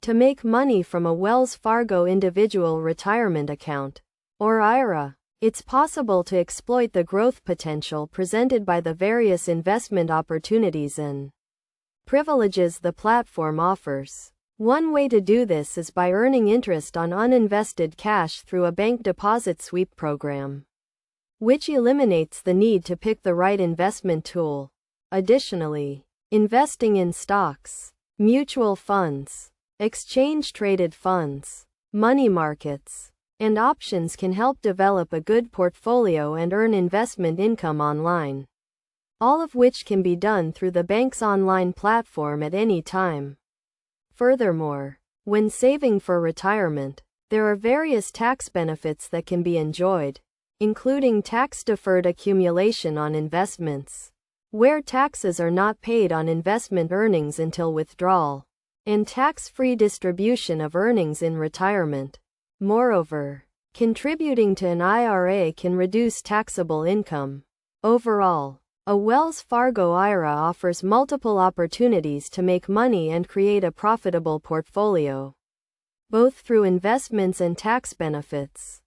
To make money from a Wells Fargo individual retirement account, or IRA, it's possible to exploit the growth potential presented by the various investment opportunities and privileges the platform offers. One way to do this is by earning interest on uninvested cash through a bank deposit sweep program, which eliminates the need to pick the right investment tool. Additionally, investing in stocks, mutual funds, exchange-traded funds, money markets, and options can help develop a good portfolio and earn investment income online, all of which can be done through the bank's online platform at any time. Furthermore, when saving for retirement, there are various tax benefits that can be enjoyed, including tax-deferred accumulation on investments, where taxes are not paid on investment earnings until withdrawal, and tax-free distribution of earnings in retirement. Moreover, contributing to an IRA can reduce taxable income. Overall, a Wells Fargo IRA offers multiple opportunities to make money and create a profitable portfolio, both through investments and tax benefits.